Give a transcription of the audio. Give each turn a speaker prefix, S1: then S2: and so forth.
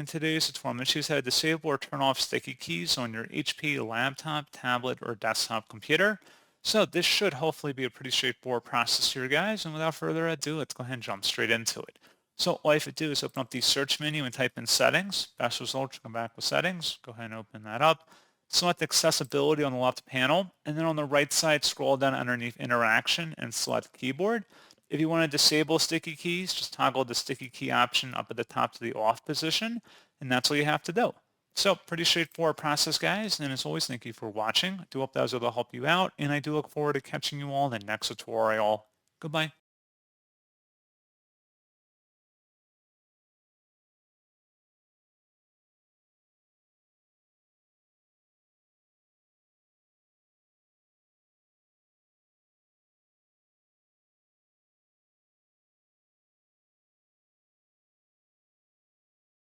S1: in today's tutorial, I'm going to choose how to disable or turn off sticky keys on your HP laptop, tablet, or desktop computer. So this should hopefully be a pretty straightforward process here, guys. And without further ado, let's go ahead and jump straight into it. So all you have to do is open up the search menu and type in settings. Best result, come back with settings. Go ahead and open that up. Select accessibility on the left panel, and then on the right side, scroll down underneath interaction and select keyboard. If you want to disable sticky keys, just toggle the sticky key option up at the top to the off position, and that's all you have to do. So pretty straightforward process, guys, and as always, thank you for watching. I do hope that was able to help you out, and I do look forward to catching you all in the next tutorial. Goodbye.